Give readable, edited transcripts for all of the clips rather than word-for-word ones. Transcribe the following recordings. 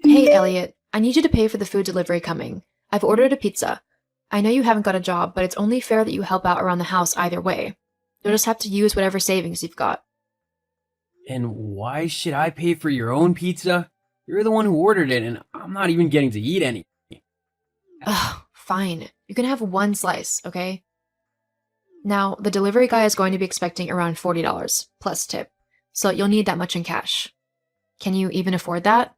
Hey, Elliot, I need you to pay for the food delivery coming. I've ordered a pizza. I know you haven't got a job, but it's only fair that you help out around the house either way. You'll just have to use whatever savings you've got. And why should I pay for your own pizza? You're the one who ordered it, and I'm not even getting to eat any. Ugh, fine. You can have one slice, okay? Now, the delivery guy is going to be expecting around $40 plus tip, so you'll need that much in cash. Can you even afford that?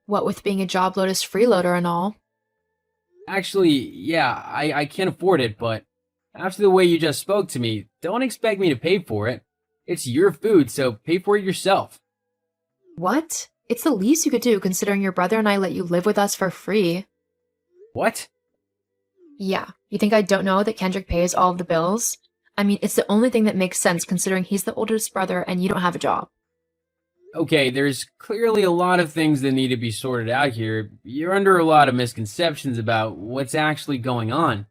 What with being a job Lotus freeloader and all? Actually, yeah, I can't afford it, but after the way you just spoke to me, don't expect me to pay for it. It's your food, so pay for it yourself. What? It's the least you could do considering your brother and I let you live with us for free. What? Yeah, you think I don't know that Kendrick pays all of the bills? I mean, it's the only thing that makes sense considering he's the oldest brother and you don't have a job. Okay, there's clearly a lot of things that need to be sorted out here. You're under a lot of misconceptions about what's actually going on.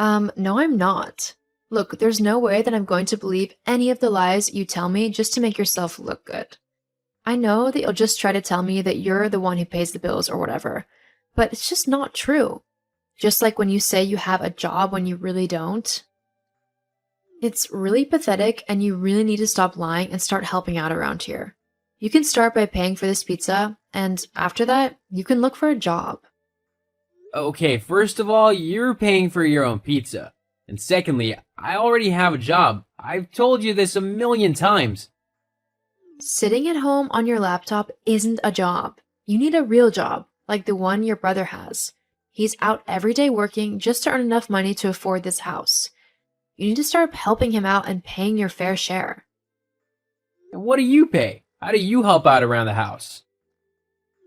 No, I'm not. Look, there's no way that I'm going to believe any of the lies you tell me just to make yourself look good. I know that you'll just try to tell me that you're the one who pays the bills or whatever, but it's just not true. Just like when you say you have a job when you really don't. It's really pathetic, and you really need to stop lying and start helping out around here. You can start by paying for this pizza, and after that, you can look for a job. Okay, first of all, you're paying for your own pizza. And secondly, I already have a job. I've told you this a million times. Sitting at home on your laptop isn't a job. You need a real job, like the one your brother has. He's out every day working just to earn enough money to afford this house. You need to start helping him out and paying your fair share. And what do you pay? How do you help out around the house?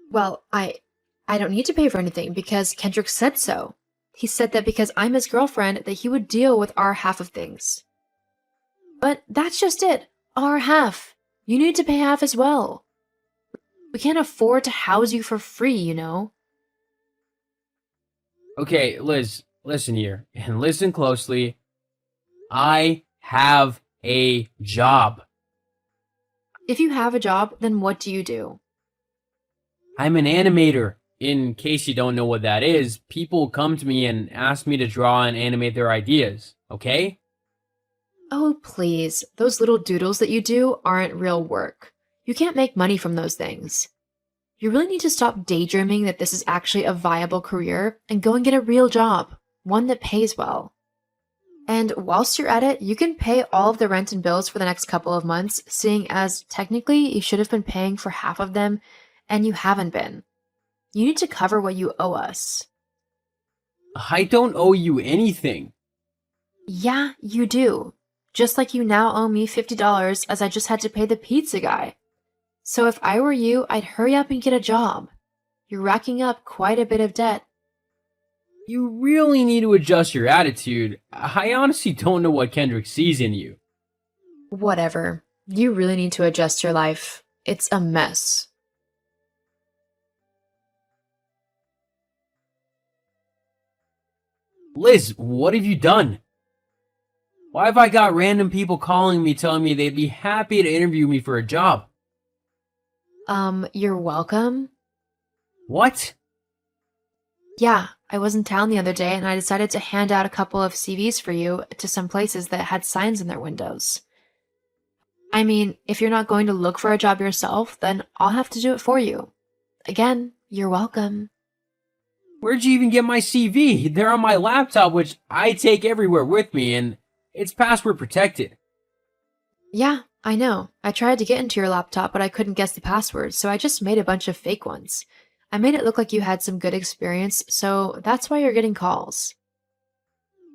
Well, I don't need to pay for anything because Kendrick said so. He said that because I'm his girlfriend that he would deal with our half of things. But that's just it. Our half. You need to pay half as well. We can't afford to house you for free, you know. Okay, Liz, listen here, and listen closely. I have a job. If you have a job, then what do you do? I'm an animator. In case you don't know what that is, people come to me and ask me to draw and animate their ideas, okay? Oh, please. Those little doodles that you do aren't real work. You can't make money from those things. You really need to stop daydreaming that this is actually a viable career and go and get a real job, one that pays well. And whilst you're at it, you can pay all of the rent and bills for the next couple of months, seeing as technically you should have been paying for half of them and you haven't been. You need to cover what you owe us. I don't owe you anything. Yeah, you do. Just like you now owe me $50 as I just had to pay the pizza guy. So if I were you, I'd hurry up and get a job. You're racking up quite a bit of debt. You really need to adjust your attitude. I honestly don't know what Kendrick sees in you. Whatever. You really need to adjust your life. It's a mess. Liz, what have you done? Why have I got random people calling me telling me they'd be happy to interview me for a job? You're welcome? What? Yeah, I was in town the other day and I decided to hand out a couple of CVs for you to some places that had signs in their windows. I mean, if you're not going to look for a job yourself, then I'll have to do it for you. Again, you're welcome. Where'd you even get my CV? They're on my laptop, which I take everywhere with me, and it's password protected. Yeah, I know. I tried to get into your laptop, but I couldn't guess the password, so I just made a bunch of fake ones. I made it look like you had some good experience, so that's why you're getting calls.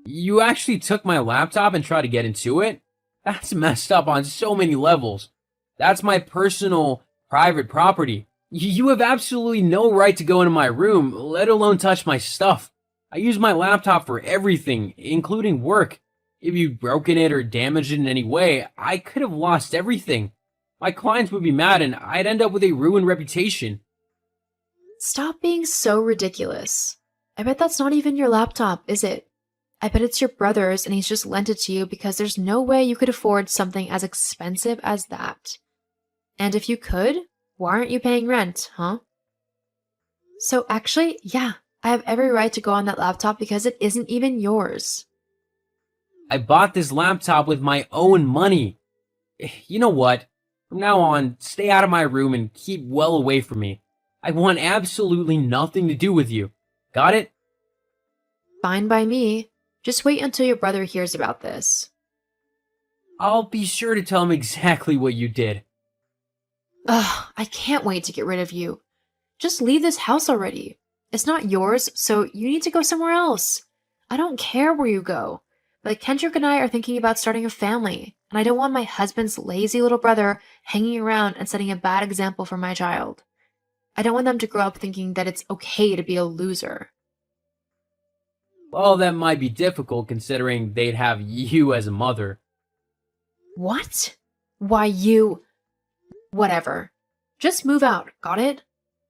You actually took my laptop and tried to get into it? That's messed up on so many levels. That's my personal, private property. You have absolutely no right to go into my room, let alone touch my stuff. I use my laptop for everything, including work. If you'd broken it or damaged it in any way, I could have lost everything. My clients would be mad and I'd end up with a ruined reputation. Stop being so ridiculous. I bet that's not even your laptop, is it? I bet it's your brother's and he's just lent it to you because there's no way you could afford something as expensive as that. And if you could, Why aren't you paying rent, huh? So actually, yeah, I have every right to go on that laptop because it isn't even yours. I bought this laptop with my own money. You know what? From now on, stay out of my room and keep well away from me. I want absolutely nothing to do with you. Got it? Fine by me. Just wait until your brother hears about this. I'll be sure to tell him exactly what you did. Ugh, I can't wait to get rid of you. Just leave this house already. It's not yours, so you need to go somewhere else. I don't care where you go, but Kendrick and I are thinking about starting a family, and I don't want my husband's lazy little brother hanging around and setting a bad example for my child. I don't want them to grow up thinking that it's okay to be a loser. Well, that might be difficult considering they'd have you as a mother. What? Why you... Whatever. Just move out, got it?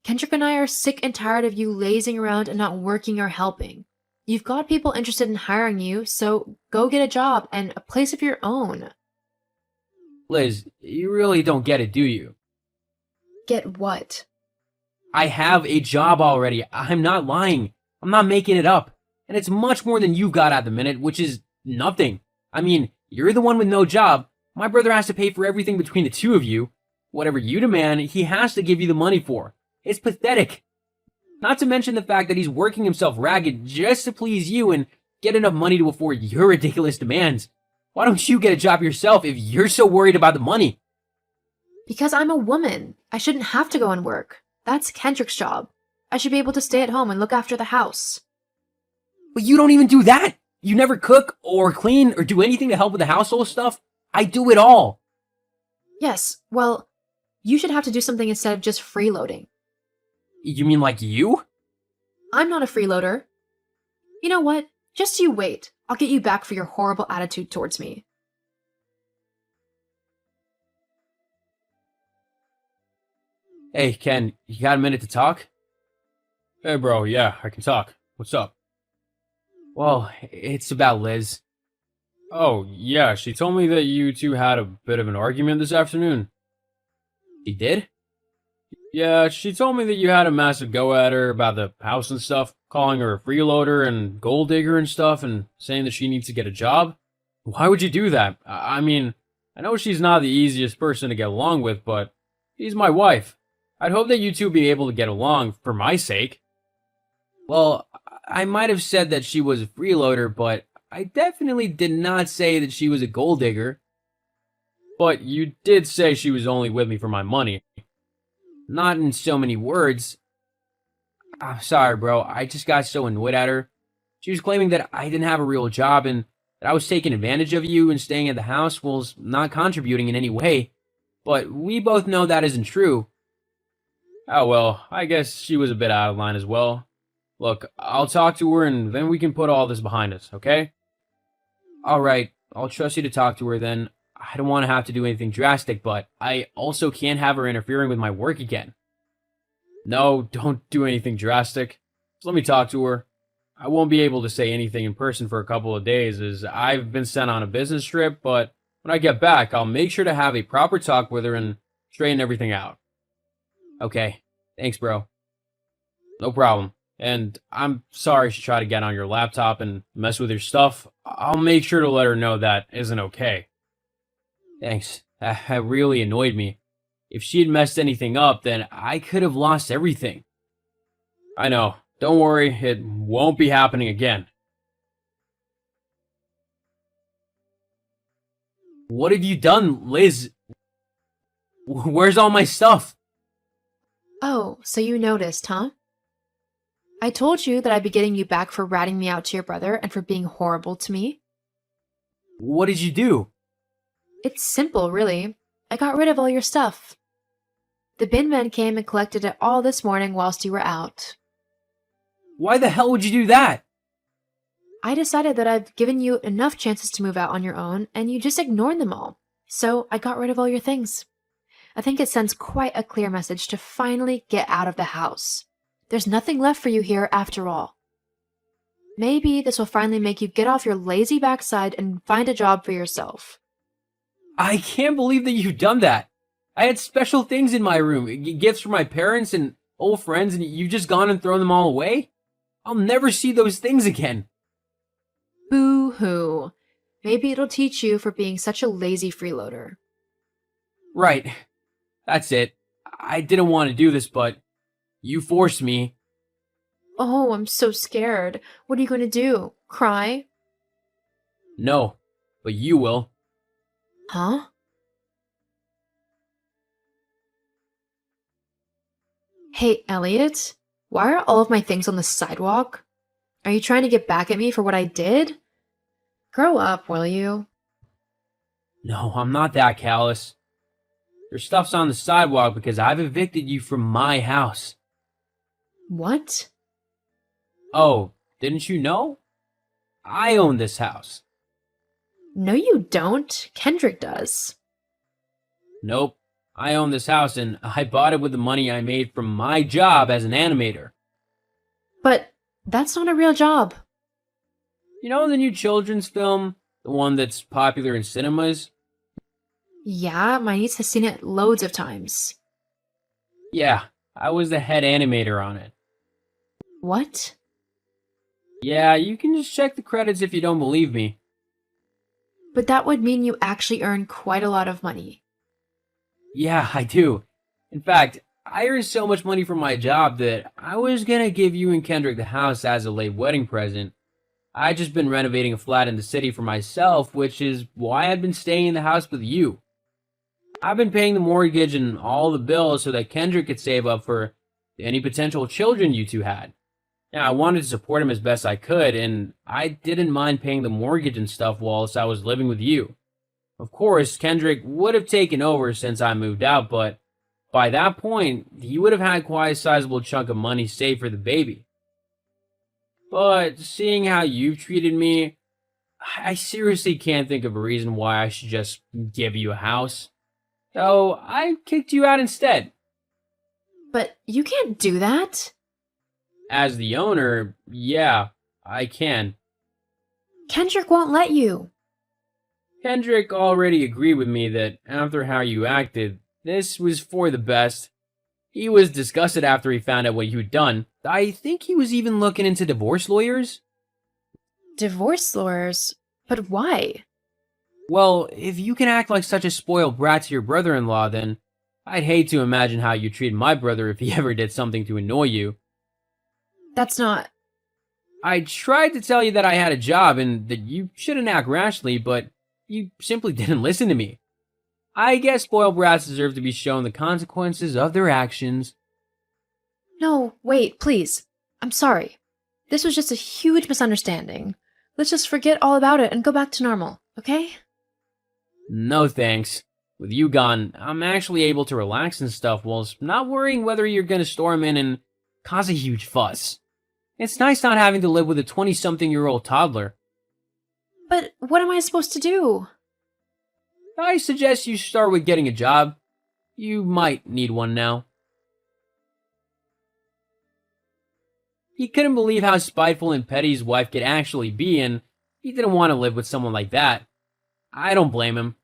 Kendrick and I are sick and tired of you lazing around and not working or helping. You've got people interested in hiring you, so go get a job and a place of your own. Liz, you really don't get it, do you? Get what? I have a job already. I'm not lying. I'm not making it up. And it's much more than you've got at the minute, which is nothing. I mean, you're the one with no job. My brother has to pay for everything between the two of you. Whatever you demand, he has to give you the money for. It's pathetic. Not to mention the fact that he's working himself ragged just to please you and get enough money to afford your ridiculous demands. Why don't you get a job yourself if you're so worried about the money? Because I'm a woman. I shouldn't have to go and work. That's Kendrick's job. I should be able to stay at home and look after the house. But you don't even do that. You never cook or clean or do anything to help with the household stuff. I do it all. Yes, well, you should have to do something instead of just freeloading. You mean like you? I'm not a freeloader. You know what? Just you wait. I'll get you back for your horrible attitude towards me. Hey, Ken, you got a minute to talk? Hey, bro, yeah, I can talk. What's up? Well, it's about Liz. Oh, yeah, she told me that you two had a bit of an argument this afternoon. She did? Yeah, she told me that you had a massive go at her about the house and stuff, calling her a freeloader and gold digger and stuff, and saying that she needs to get a job. Why would you do that? I mean, I know she's not the easiest person to get along with, but she's my wife. I'd hope that you two be able to get along for my sake. Well, I might have said that she was a freeloader, but I definitely did not say that she was a gold digger. But you did say she was only with me for my money. Not in so many words. I'm sorry, bro. I just got so annoyed at her. She was claiming that I didn't have a real job and that I was taking advantage of you and staying at the house while not contributing in any way. But we both know that isn't true. Oh well, I guess she was a bit out of line as well. Look, I'll talk to her and then we can put all this behind us, okay? Alright, I'll trust you to talk to her then. I don't want to have to do anything drastic, but I also can't have her interfering with my work again. No, don't do anything drastic. Just let me talk to her. I won't be able to say anything in person for a couple of days as I've been sent on a business trip, but when I get back, I'll make sure to have a proper talk with her and straighten everything out. Okay, thanks, bro. No problem. And I'm sorry she tried to get on your laptop and mess with your stuff. I'll make sure to let her know that isn't okay. Thanks. That really annoyed me. If she had messed anything up, then I could have lost everything. I know. Don't worry, it won't be happening again. What have you done, Liz? Where's all my stuff? Oh, so you noticed, huh? I told you that I'd be getting you back for ratting me out to your brother and for being horrible to me. What did you do? It's simple, really. I got rid of all your stuff. The bin men came and collected it all this morning whilst you were out. Why the hell would you do that? I decided that I've given you enough chances to move out on your own, and you just ignored them all. So I got rid of all your things. I think it sends quite a clear message to finally get out of the house. There's nothing left for you here after all. Maybe this will finally make you get off your lazy backside and find a job for yourself. I can't believe that you've done that. I had special things in my room, gifts for my parents and old friends, and you've just gone and thrown them all away? I'll never see those things again. Boo hoo. Maybe it'll teach you for being such a lazy freeloader. Right. That's it. I didn't want to do this, but you forced me. Oh, I'm so scared. What are you going to do? Cry? No, but you will. Huh? Hey, Elliot, why are all of my things on the sidewalk? Are you trying to get back at me for what I did? Grow up, will you? No, I'm not that callous. Your stuff's on the sidewalk because I've evicted you from my house. What? Oh, didn't you know? I own this house. No, you don't. Kendrick does. Nope. I own this house and I bought it with the money I made from my job as an animator. But that's not a real job. You know the new children's film? The one that's popular in cinemas? Yeah, my niece has seen it loads of times. Yeah, I was the head animator on it. What? Yeah, you can just check the credits if you don't believe me. But that would mean you actually earn quite a lot of money. Yeah, I do. In fact, I earn so much money from my job that I was gonna give you and Kendrick the house as a late wedding present. I just been renovating a flat in the city for myself, which is why I've been staying in the house with you. I've been paying the mortgage and all the bills so that Kendrick could save up for any potential children you two had. Now, I wanted to support him as best I could, and I didn't mind paying the mortgage and stuff whilst I was living with you. Of course, Kendrick would have taken over since I moved out, but by that point, he would have had quite a sizable chunk of money saved for the baby. But seeing how you've treated me, I seriously can't think of a reason why I should just give you a house. So I kicked you out instead. But you can't do that. As the owner, yeah, I can. Kendrick won't let you. Kendrick already agreed with me that after how you acted, this was for the best. He was disgusted after he found out what you'd done. I think he was even looking into divorce lawyers. Divorce lawyers? But why? Well, if you can act like such a spoiled brat to your brother-in-law, then I'd hate to imagine how you treated my brother if he ever did something to annoy you. That's not... I tried to tell you that I had a job and that you shouldn't act rashly, but you simply didn't listen to me. I guess spoiled brats deserve to be shown the consequences of their actions. No, wait, please. I'm sorry. This was just a huge misunderstanding. Let's just forget all about it and go back to normal, okay? No thanks. With you gone, I'm actually able to relax and stuff whilst not worrying whether you're gonna storm in and cause a huge fuss. It's nice not having to live with a 20-something-year-old toddler. But what am I supposed to do? I suggest you start with getting a job. You might need one now. He couldn't believe how spiteful and petty his wife could actually be, and he didn't want to live with someone like that. I don't blame him.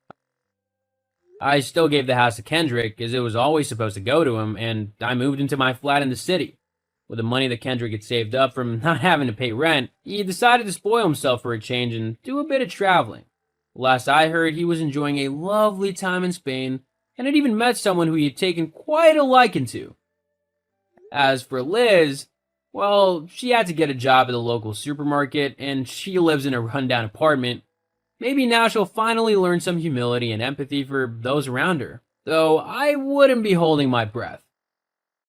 I still gave the house to Kendrick, as it was always supposed to go to him, and I moved into my flat in the city. With the money that Kendrick had saved up from not having to pay rent, he decided to spoil himself for a change and do a bit of traveling. Last I heard, he was enjoying a lovely time in Spain, and had even met someone who he had taken quite a liking to. As for Liz, well, she had to get a job at the local supermarket, and she lives in a rundown apartment. Maybe now she'll finally learn some humility and empathy for those around her, though I wouldn't be holding my breath.